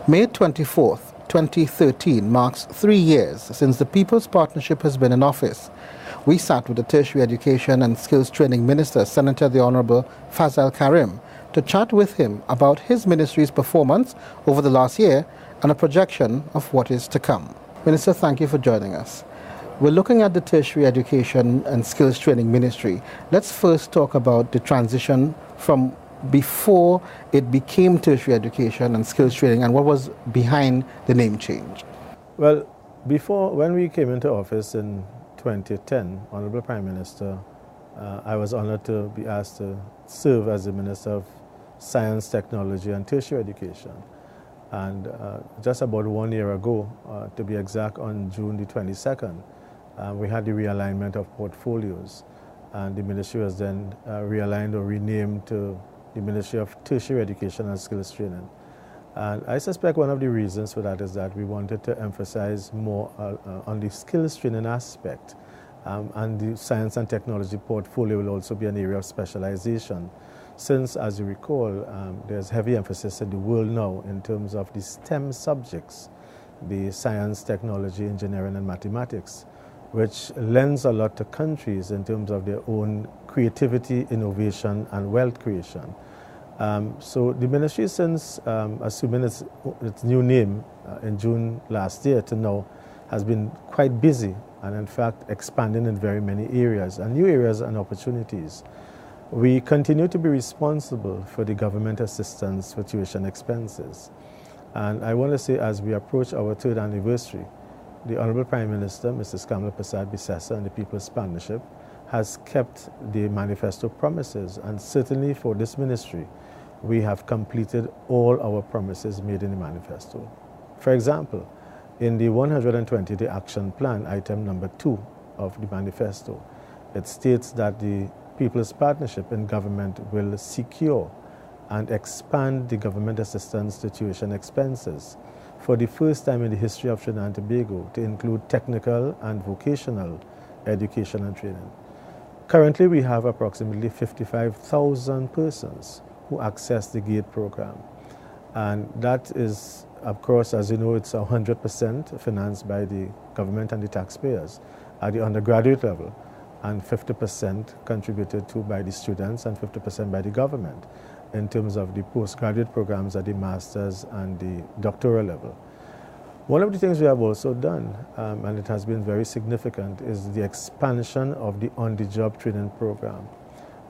May 24th, 2013 marks 3 years since the People's Partnership has been in office. We sat with the Tertiary Education and Skills Training Minister, Senator the Honourable Fazal Karim, to chat with him about his ministry's performance over the last year and a projection of what is to come. Minister, thank you for joining us. We're looking at the Tertiary Education and Skills Training Ministry. Let's first talk about the transition from before it became Tertiary Education and Skills Training and what was behind the name change. Well, when we came into office in 2010, Honorable Prime Minister, I was honored to be asked to serve as the Minister of Science, Technology and Tertiary Education. And just about 1 year ago, to be exact, on June the 22nd, we had the realignment of portfolios. And the ministry was then realigned or renamed to the Ministry of Tertiary Education and Skills Training. And I suspect one of the reasons for that is that we wanted to emphasize more on the skills training aspect. And the science and technology portfolio will also be an area of specialization. Since, as you recall, there's heavy emphasis in the world now in terms of the STEM subjects, the science, technology, engineering, and mathematics, which lends a lot to countries in terms of their own creativity, innovation, and wealth creation. So the ministry, since assuming its new name in June last year to now, has been quite busy and in fact expanding in very many areas and new areas and opportunities. We continue to be responsible for the government assistance for tuition expenses. And I want to say, as we approach our 3rd anniversary, the Honorable Prime Minister, Mrs. Kamala Prasad Bissessa, and the People's Partnership has kept the manifesto promises. And certainly for this ministry, we have completed all our promises made in the manifesto. For example, in the 120-day action plan, item number 2 of the manifesto, it states that the People's Partnership in government will secure and expand the government assistance to tuition expenses for the first time in the history of Trinidad and Tobago to include technical and vocational education and training. Currently, we have approximately 55,000 persons who access the GATE program. And that is, of course, as you know, it's 100% financed by the government and the taxpayers at the undergraduate level, and 50% contributed to by the students and 50% by the government in terms of the postgraduate programs at the master's and the doctoral level. One of the things we have also done, and it has been very significant, is the expansion of the on-the-job training program.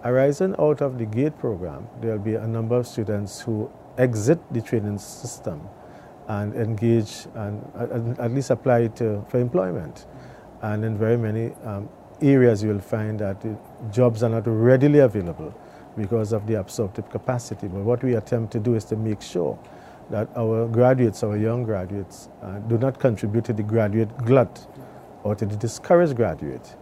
Arising out of the GATE program, there will be a number of students who exit the training system and engage and at least apply for employment. And in very many areas you will find that jobs are not readily available because of the absorptive capacity. But what we attempt to do is to make sure that our graduates, our young graduates, do not contribute to the graduate glut or to the discouraged graduate.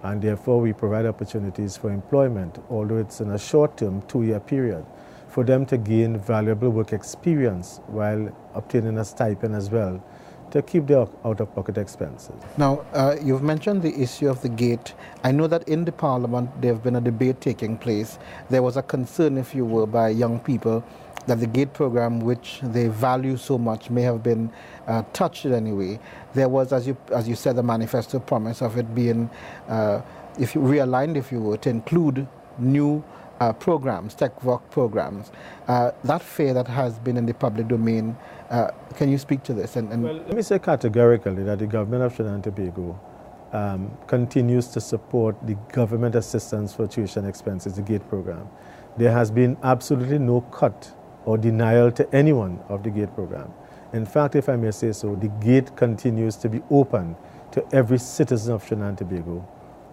And therefore we provide opportunities for employment, although it's in a short-term 2-year period, for them to gain valuable work experience while obtaining a stipend as well to keep their out-of-pocket expenses. Now, you've mentioned the issue of the GATE. I know that in the Parliament there have been a debate taking place. There was a concern, if you will, by young people that the GATE program, which they value so much, may have been touched in any way. There was, as you said, the manifesto promise of it being, if you realigned, if you were, to include new programs, tech work programs. That fear that has been in the public domain, can you speak to this? Well, let me say categorically that the government of Trinidad and Tobago continues to support the government assistance for tuition expenses, the GATE program. There has been absolutely no cut or denial to anyone of the GATE program. In fact, if I may say so, the GATE continues to be open to every citizen of Trinidad and Tobago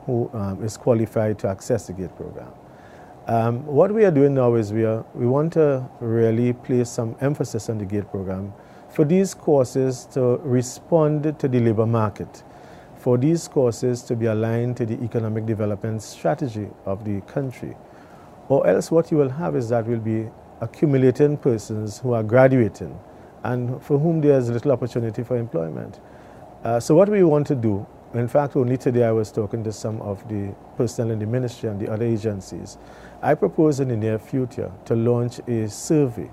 who is qualified to access the GATE program. What we are doing now is we want to really place some emphasis on the GATE program for these courses to respond to the labor market, for these courses to be aligned to the economic development strategy of the country. Or else what you will have is that we'll be accumulating persons who are graduating and for whom there is little opportunity for employment. So what we want to do, in fact, only today I was talking to some of the personnel in the ministry and the other agencies. I propose in the near future to launch a survey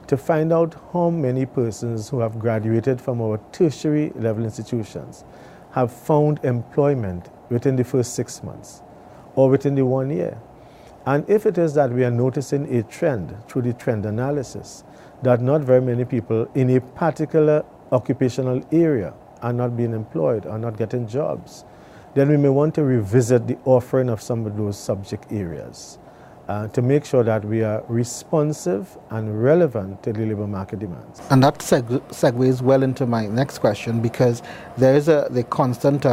to find out how many persons who have graduated from our tertiary level institutions have found employment within the first 6 months or within the 1 year. And if it is that we are noticing a trend through the trend analysis, that not very many people in a particular occupational area are not being employed, are not getting jobs, then we may want to revisit the offering of some of those subject areas to make sure that we are responsive and relevant to the labor market demands. And that segues well into my next question, because there is the constant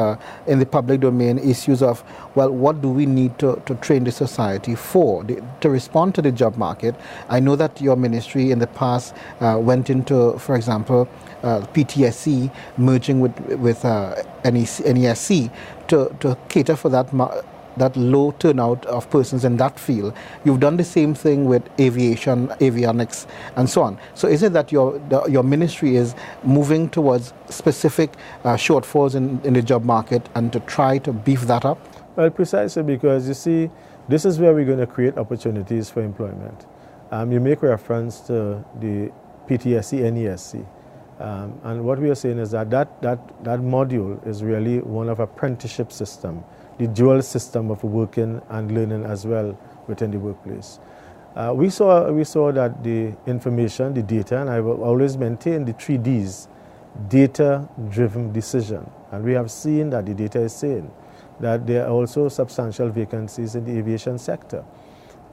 in the public domain issues of, well, what do we need to train the society for, to respond to the job market? I know that your ministry in the past went into, for example, PTSC merging with NESC to cater for that low turnout of persons in that field. You've done the same thing with aviation, avionics, and so on. So is it that your ministry is moving towards specific shortfalls in the job market and to try to beef that up? Well, precisely because, you see, this is where we're going to create opportunities for employment. You make reference to the PTSC, NESC. And what we are saying is that module is really one of apprenticeship system, the dual system of working and learning as well within the workplace. We saw that the information, the data, and I will always maintain the 3 Ds, data-driven decision. And we have seen that the data is saying that there are also substantial vacancies in the aviation sector.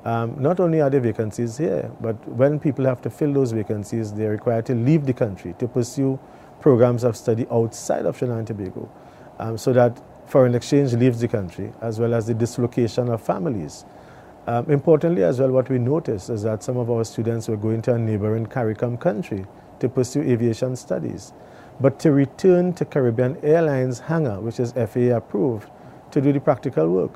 Not only are there vacancies here, but when people have to fill those vacancies, they're required to leave the country to pursue programs of study outside of Trinidad and Tobago, so that foreign exchange leaves the country, as well as the dislocation of families. Importantly as well, what we noticed is that some of our students were going to a neighboring CARICOM country to pursue aviation studies, but to return to Caribbean Airlines hangar, which is FAA approved, to do the practical work.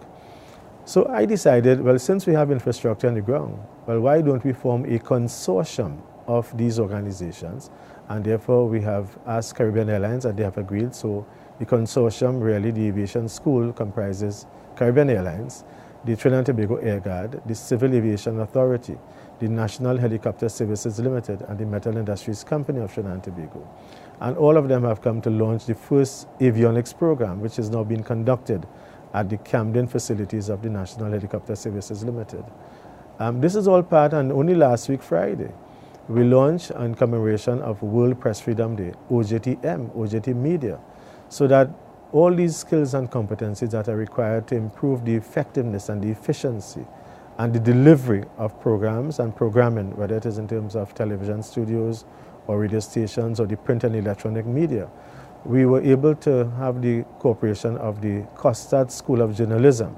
So I decided, well, since we have infrastructure on the ground, well, why don't we form a consortium of these organizations? And therefore, we have asked Caribbean Airlines, and they have agreed. So the consortium, really, the aviation school, comprises Caribbean Airlines, the Trinidad and Tobago Air Guard, the Civil Aviation Authority, the National Helicopter Services Limited, and the Metal Industries Company of Trinidad and Tobago. And all of them have come to launch the first avionics program, which is now being conducted at the Camden facilities of the National Helicopter Services Limited. This is all part, and only last week, Friday, we launched in commemoration of World Press Freedom Day, OJT Media, so that all these skills and competencies that are required to improve the effectiveness and the efficiency and the delivery of programs and programming, whether it is in terms of television studios or radio stations or the print and electronic media, we were able to have the cooperation of the Costard School of Journalism,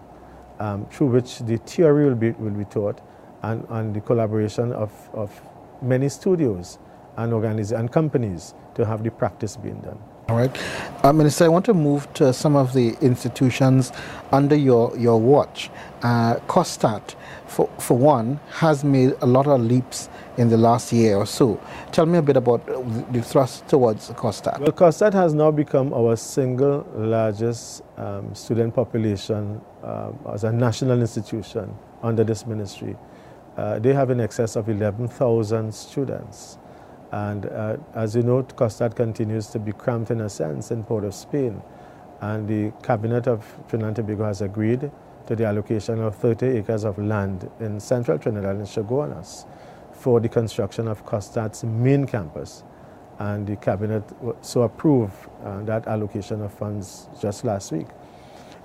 through which the theory will be taught, and the collaboration of many studios and companies to have the practice being done. All right. Minister, I want to move to some of the institutions under your watch. COSTAT, for one, has made a lot of leaps in the last year or so. Tell me a bit about the thrust towards COSTAT. Well, COSTAT has now become our single largest student population as a national institution under this ministry. They have in excess of 11,000 students. And as you know, COSTAT continues to be cramped in a sense in Port of Spain. And the Cabinet of Trinidad and Tobago has agreed to the allocation of 30 acres of land in central Trinidad and Chaguanas for the construction of COSTAT's main campus. And the Cabinet so approved that allocation of funds just last week.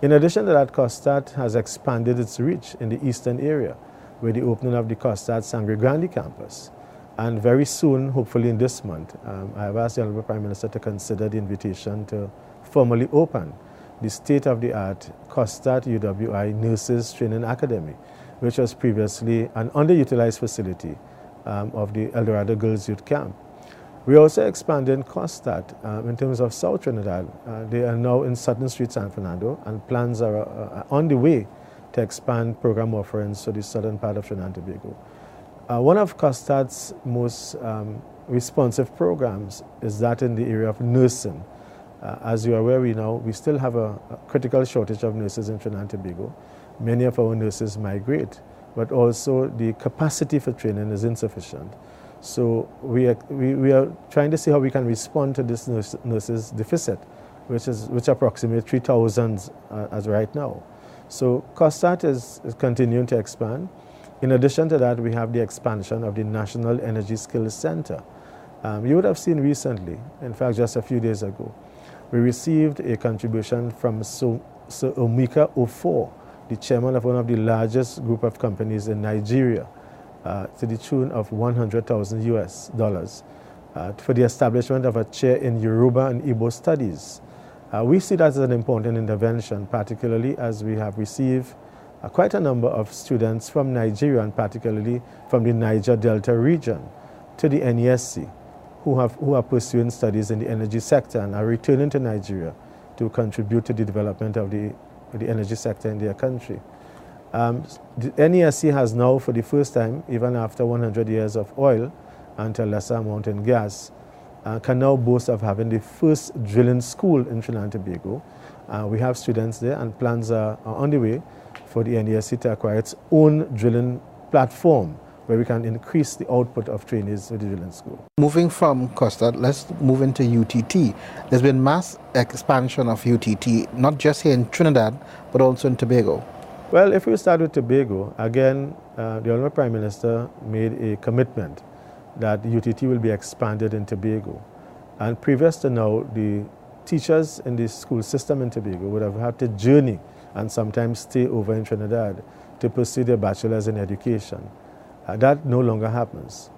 In addition to that, COSTAT has expanded its reach in the eastern area with the opening of the COSTAT Sangre Grande campus. And very soon, hopefully in this month, I have asked the Honorable Prime Minister to consider the invitation to formally open the state-of-the-art COSTAT UWI Nurses Training Academy, which was previously an underutilized facility of the El Dorado Girls Youth Camp. We also expanded COSTAT in terms of South Trinidad. They are now in Sutton Street, San Fernando, and plans are on the way to expand program offerings to the southern part of Trinidad and Tobago. One of COSTAT's most responsive programs is that in the area of nursing. As you are aware, we still have a critical shortage of nurses in Trinidad and Tobago. Many of our nurses migrate, but also the capacity for training is insufficient. So we are trying to see how we can respond to this nurses deficit, which approximates 3,000 as right now. So COSTAT is continuing to expand. In addition to that, we have the expansion of the National Energy Skills Center. You would have seen recently, in fact just a few days ago, we received a contribution from Sir Omika Ofor, the chairman of one of the largest group of companies in Nigeria, to the tune of $100,000 for the establishment of a chair in Yoruba and Igbo studies. We see that as an important intervention, particularly as we have received quite a number of students from Nigeria, and particularly from the Niger Delta region, to the NESC, who are pursuing studies in the energy sector and are returning to Nigeria to contribute to the development of the energy sector in their country. The NESC has now, for the first time, even after 100 years of oil and to a lesser amount in gas, can now boast of having the first drilling school in Trinidad and Tobago. We have students there, and plans are on the way for the NESC to acquire its own drilling platform, where we can increase the output of trainees with the drilling school. Moving from COSTAT, let's move into UTT. There's been mass expansion of UTT, not just here in Trinidad, but also in Tobago. Well, if we start with Tobago, again, the Honourable Prime Minister made a commitment that UTT will be expanded in Tobago. And previous to now, the teachers in the school system in Tobago would have had to journey and sometimes stay over in Trinidad to pursue their bachelor's in education. That no longer happens.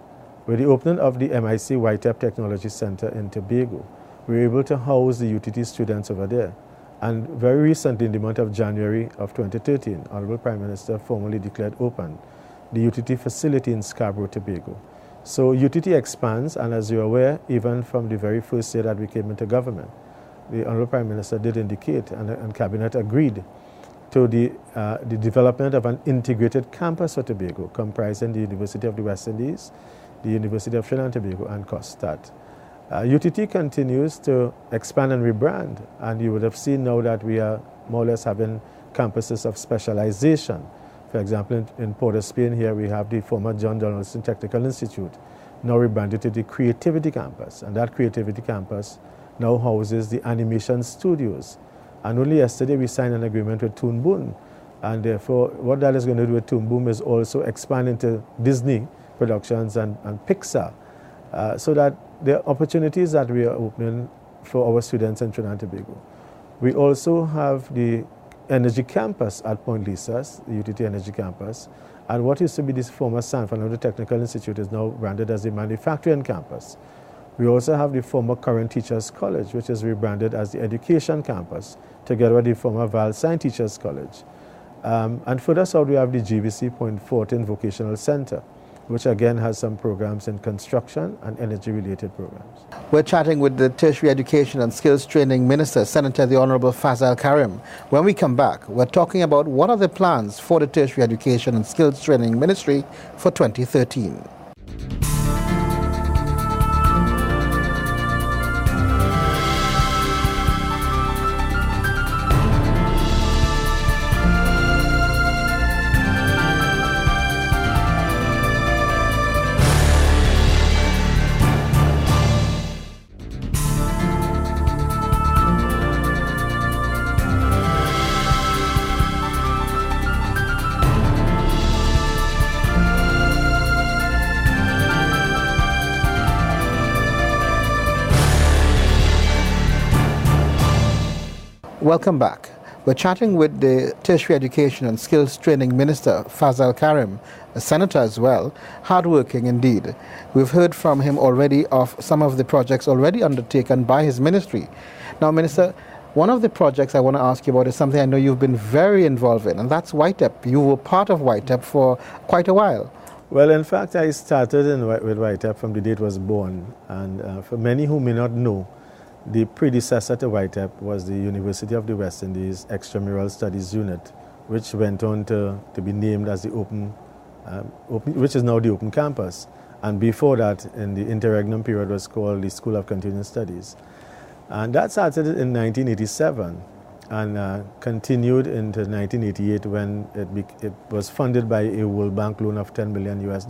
With the opening of the MIC YTEP Technology Center in Tobago, we were able to house the UTT students over there. And very recently, in the month of January of 2013, Honourable Prime Minister formally declared open the UTT facility in Scarborough, Tobago. So UTT expands, and as you're aware, even from the very first year that we came into government, the Honourable Prime Minister did indicate, and Cabinet agreed, to the development of an integrated campus for Tobago, comprising the University of the West Indies, the University of Trinidad and Tobago, and COSTAT. UTT continues to expand and rebrand, and you would have seen now that we are more or less having campuses of specialization. For example, in Port of Spain here, we have the former John Donaldson Technical Institute, now rebranded to the Creativity Campus, and that Creativity Campus now houses the animation studios. And only yesterday we signed an agreement with Toon Boom, and therefore what that is going to do with Toon Boom is also expand into Disney productions and Pixar, so that there are opportunities that we are opening for our students in Trinidad and Tobago. We also have the Energy Campus at Point Lisas, the UTT Energy Campus, and what used to be this former San Fernando Technical Institute is now branded as the Manufacturing Campus. We also have the former Current Teachers College, which is rebranded as the Education Campus, together with the former Val Science Teachers College. And further south, we have the GVC Point Fortin Vocational Center, which again has some programs in construction and energy-related programs. We're chatting with the Tertiary Education and Skills Training Minister, Senator the Honourable Fazal Karim. When we come back, we're talking about what are the plans for the Tertiary Education and Skills Training Ministry for 2013. Welcome back. We're chatting with the Tertiary Education and Skills Training Minister, Fazal Karim, a senator as well, hardworking indeed. We've heard from him already of some of the projects already undertaken by his ministry. Now, Minister, one of the projects I want to ask you about is something I know you've been very involved in, and that's YTEP. You were part of YTEP for quite a while. Well, in fact, I started with YTEP from the day it was born, and for many who may not know, the predecessor to YTEP was the University of the West Indies Extramural Studies Unit, which went on to be named as the which is now the Open Campus. And before that, in the interregnum period, was called the School of Continuing Studies. And that started in 1987 and continued into 1988 when it was funded by a World Bank loan of $10 million US.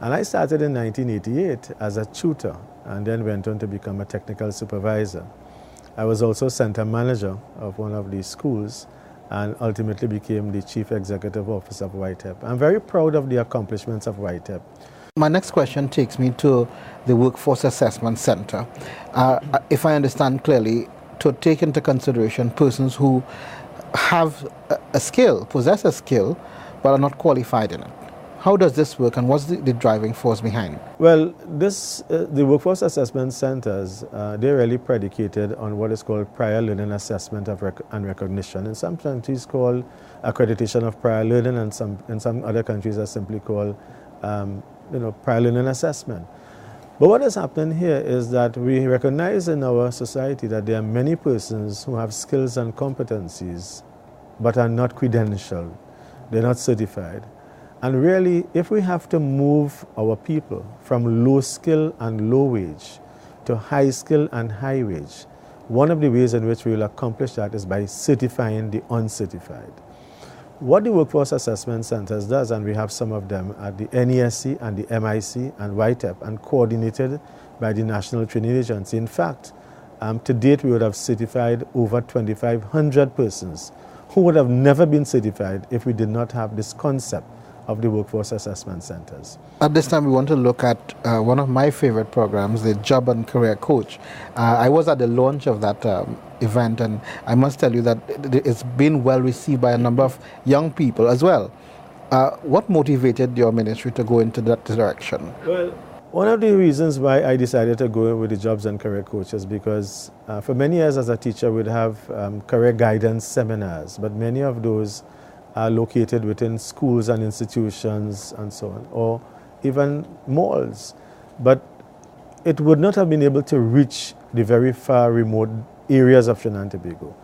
And I started in 1988 as a tutor and then went on to become a technical supervisor. I was also center manager of one of these schools and ultimately became the chief executive officer of YTEP. I'm very proud of the accomplishments of YTEP. My next question takes me to the Workforce Assessment Center. If I understand clearly, to take into consideration persons who have a skill, possess a skill, but are not qualified in it. How does this work and what's the driving force behind? Well, the Workforce Assessment Centers, they're really predicated on what is called prior learning assessment and recognition. In some countries called accreditation of prior learning, and in some other countries are simply called prior learning assessment. But what has happened here is that we recognize in our society that there are many persons who have skills and competencies but are not credentialed, they're not certified. And really, if we have to move our people from low skill and low wage to high skill and high wage, one of the ways in which we will accomplish that is by certifying the uncertified. What the Workforce Assessment Centers does, and we have some of them at the NESC and the MIC and YTEP, and coordinated by the National Training Agency. In fact, to date we would have certified over 2,500 persons who would have never been certified if we did not have this concept of the Workforce Assessment Centers. At this time we want to look at one of my favorite programs, the Job and Career Coach. I was at the launch of that event, and I must tell you that it's been well received by a number of young people as well. What motivated your ministry to go into that direction? Well, one of the reasons why I decided to go with the Jobs and Career Coach is because for many years as a teacher we'd have career guidance seminars, but many of those are located within schools and institutions and so on, or even malls. But it would not have been able to reach the very far remote areas of Trinidad and Tobago.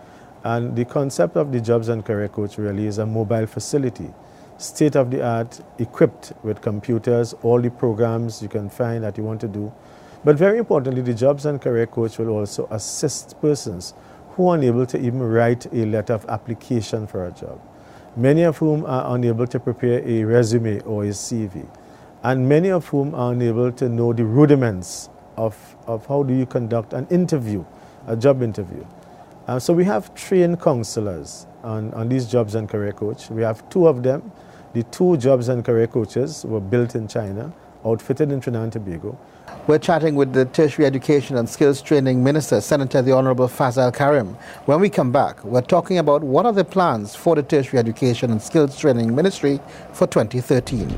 And the concept of the Jobs and Career Coach really is a mobile facility, state-of-the-art, equipped with computers, all the programs you can find that you want to do. But very importantly, the Jobs and Career Coach will also assist persons who are unable to even write a letter of application for a job, many of whom are unable to prepare a resume or a CV, and many of whom are unable to know the rudiments of how do you conduct an interview, a job interview. So we have trained counselors on these Jobs and Career Coach. We have two of them. The two Jobs and Career Coaches were built in China, outfitted in Trinidad and Tobago. We're chatting with the Tertiary Education and Skills Training Minister, Senator the Honorable Fazal Karim. When we come back, we're talking about what are the plans for the Tertiary Education and Skills Training Ministry for 2013.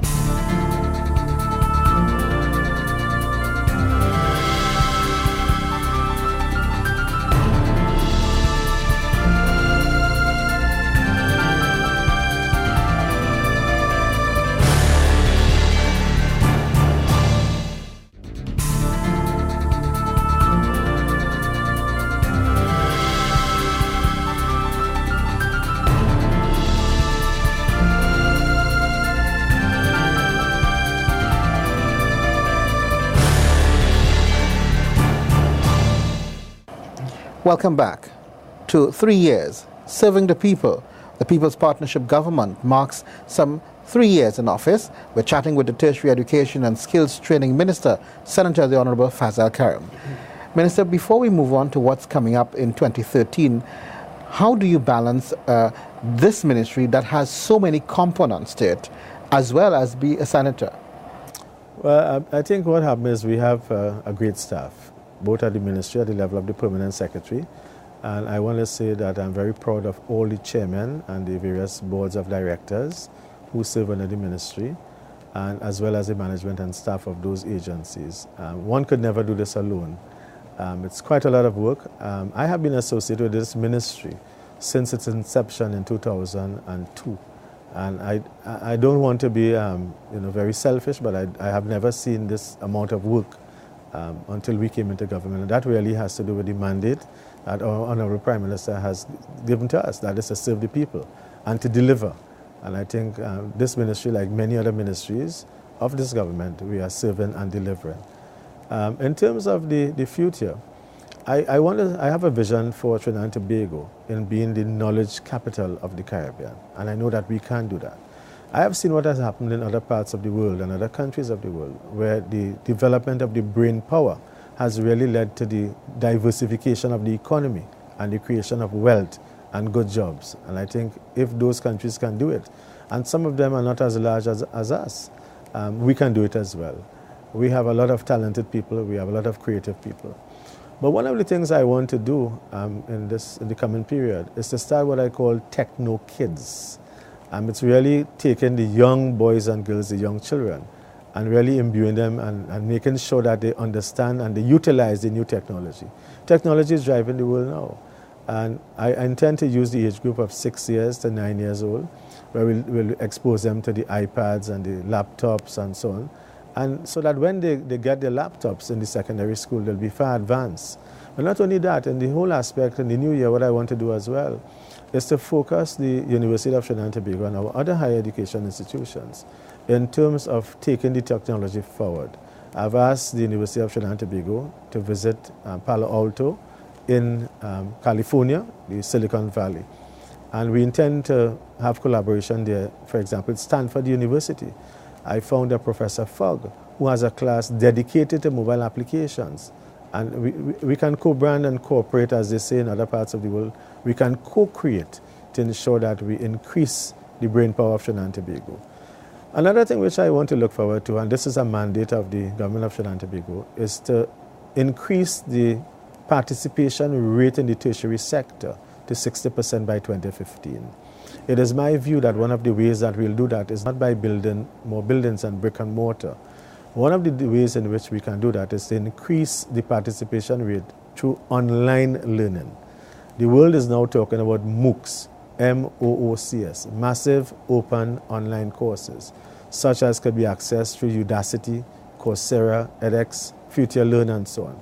Welcome back. To 3 years serving the people, the People's Partnership Government marks some 3 years in office. We're chatting with the Tertiary Education and Skills Training Minister, Senator the Honorable Fazal Karim. Minister, before we move on to what's coming up in 2013, how do you balance this ministry that has so many components to it, as well as be a senator? Well, I think what happened is we have a great staff, both at the ministry, at the level of the permanent secretary. And I want to say that I'm very proud of all the chairmen and the various boards of directors who serve under the ministry, and as well as the management and staff of those agencies. One could never do this alone. It's quite a lot of work. I have been associated with this ministry since its inception in 2002. And I don't want to be very selfish, but I have never seen this amount of work until we came into government. And that really has to do with the mandate that our Honorable Prime Minister has given to us, that is to serve the people and to deliver. And I think this ministry, like many other ministries of this government, we are serving and delivering. In terms of the future, I have a vision for Trinidad and Tobago in being the knowledge capital of the Caribbean, and I know that we can do that. I have seen what has happened in other parts of the world and other countries of the world, where the development of the brain power has really led to the diversification of the economy and the creation of wealth and good jobs. And I think if those countries can do it, and some of them are not as large as us, we can do it as well. We have a lot of talented people, we have a lot of creative people. But one of the things I want to do in the coming period is to start what I call Techno Kids. It's really taking the young boys and girls, the young children, and really imbuing them and making sure that they understand and they utilize the new technology. Technology is driving the world now. And I intend to use the age group of 6 years to 9 years old, where we'll expose them to the iPads and the laptops and so on. And so that when they get their laptops in the secondary school, they'll be far advanced. But not only that, in the whole aspect, in the new year, what I want to do as well is to focus the University of Trinidad and Tobago and our other higher education institutions in terms of taking the technology forward. I've asked the University of Trinidad and Tobago to visit Palo Alto in California, the Silicon Valley. And we intend to have collaboration there. For example, Stanford University. I found a Professor Fogg who has a class dedicated to mobile applications. And we can co-brand and cooperate, as they say in other parts of the world. We can co-create to ensure that we increase the brain power of Trinidad and Tobago. Another thing which I want to look forward to, and this is a mandate of the government of Trinidad and Tobago, is to increase the participation rate in the tertiary sector to 60% by 2015. It is my view that one of the ways that we'll do that is not by building more buildings and brick and mortar. One of the ways in which we can do that is to increase the participation rate through online learning. The world is now talking about MOOCs, M-O-O-C-S, massive open online courses, such as could be accessed through Udacity, Coursera, edX, Future Learn, and so on.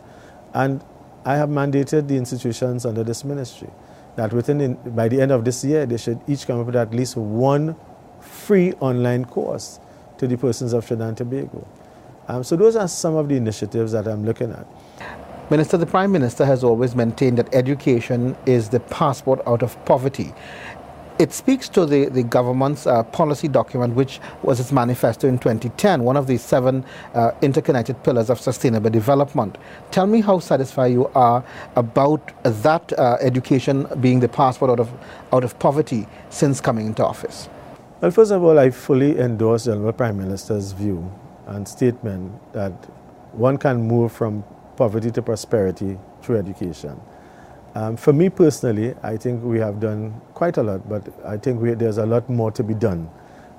And I have mandated the institutions under this ministry that by the end of this year, they should each come up with at least one free online course to the persons of Trinidad and Tobago. So those are some of the initiatives that I'm looking at. Minister, the Prime Minister has always maintained that education is the passport out of poverty. It speaks to the government's policy document, which was its manifesto in 2010, one of the 7 interconnected pillars of sustainable development. Tell me how satisfied you are about that education being the passport out of poverty since coming into office. Well, first of all, I fully endorse the Honourable Prime Minister's view and statement that one can move from poverty to prosperity through education. For me personally, I think we have done quite a lot, but I think there's a lot more to be done.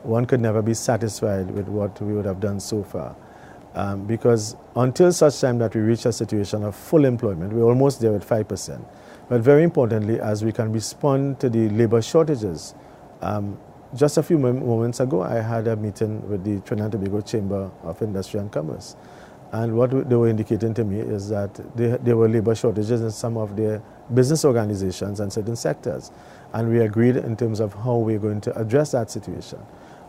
One could never be satisfied with what we would have done so far. Because until such time that we reach a situation of full employment, we're almost there at 5%. But very importantly, as we can respond to the labor shortages, just a few moments ago, I had a meeting with the Trinidad and Tobago Chamber of Industry and Commerce. And what they were indicating to me is that there were labor shortages in some of their business organizations and certain sectors. And we agreed in terms of how we're going to address that situation.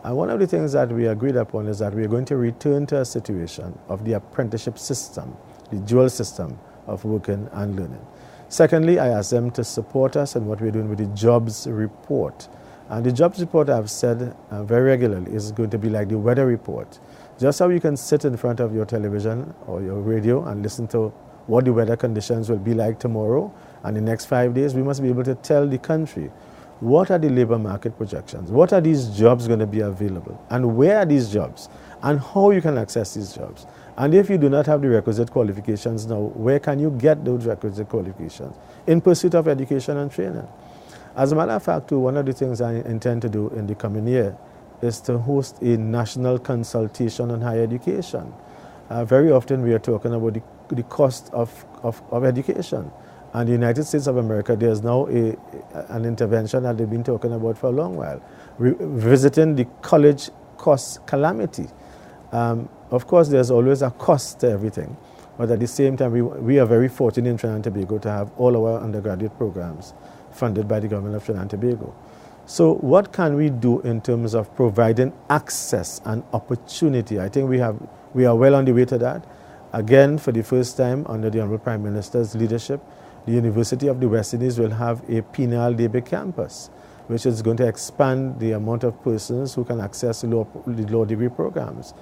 And one of the things that we agreed upon is that we're going to return to a situation of the apprenticeship system, the dual system of working and learning. Secondly, I asked them to support us in what we're doing with the jobs report. And the jobs report, I've said very regularly, is going to be like the weather report. Just how you can sit in front of your television or your radio and listen to what the weather conditions will be like tomorrow and the next 5 days, we must be able to tell the country what are the labor market projections, what are these jobs going to be available, and where are these jobs, and how you can access these jobs. And if you do not have the requisite qualifications now, where can you get those requisite qualifications in pursuit of education and training? As a matter of fact, too, one of the things I intend to do in the coming year is to host a national consultation on higher education. Very often we are talking about the cost of education. And the United States of America, there's now an intervention that they've been talking about for a long while, visiting the college cost calamity. Of course, there's always a cost to everything, but at the same time, we are very fortunate in Trinidad and Tobago to have all our undergraduate programs funded by the government of Trinidad and Tobago. So what can we do in terms of providing access and opportunity? I think we are well on the way to that. Again, for the first time under the Honourable Prime Minister's leadership, the University of the West Indies will have a penal labor campus. which is going to expand the amount of persons who can access the law degree programs.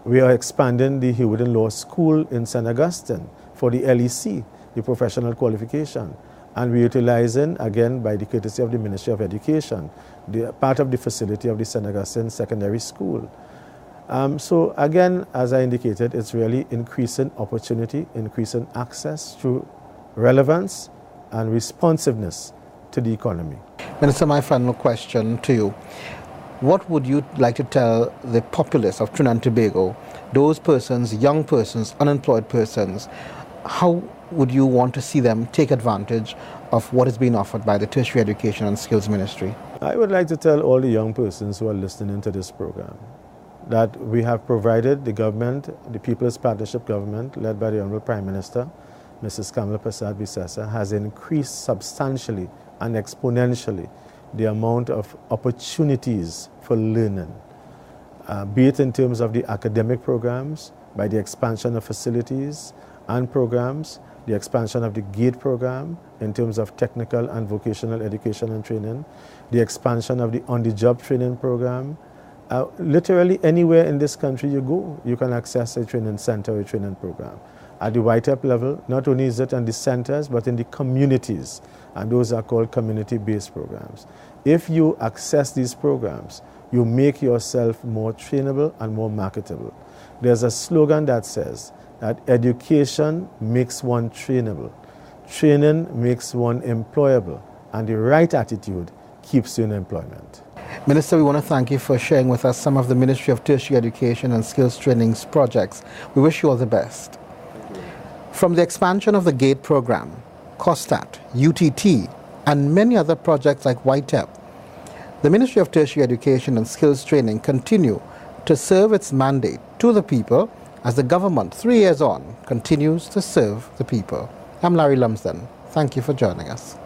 We are expanding the Hewitt Law School in St. Augustine for the LEC, the professional qualification. And we're utilizing, again, by the courtesy of the Ministry of Education, the part of the facility of the St. Augustine Secondary School. So again, as I indicated, it's really increasing opportunity, increasing access through relevance and responsiveness to the economy. Minister, my final question to you. What would you like to tell the populace of Trinidad and Tobago, those persons, young persons, unemployed persons, how would you want to see them take advantage of what is being offered by the Tertiary Education and Skills Ministry? I would like to tell all the young persons who are listening to this program that we have provided the government, the People's Partnership Government, led by the Honorable Prime Minister, Mrs. Kamala Persad-Bissessar, has increased substantially and exponentially the amount of opportunities for learning, be it in terms of the academic programs, by the expansion of facilities and programs, the expansion of the GATE program in terms of technical and vocational education and training, the expansion of the on-the-job training program. Literally anywhere in this country you go, you can access a training center or a training program. At the YTEP level, not only is it in the centers, but in the communities, and those are called community-based programs. If you access these programs, you make yourself more trainable and more marketable. There's a slogan that says that education makes one trainable, training makes one employable, and the right attitude keeps you in employment. Minister, we want to thank you for sharing with us some of the Ministry of Tertiary Education and Skills Training's projects. We wish you all the best. From the expansion of the GATE program, COSTAT, UTT, and many other projects like YTEP, the Ministry of Tertiary Education and Skills Training continue to serve its mandate to the people as the government, 3 years on, continues to serve the people. I'm Larry Lumsden. Thank you for joining us.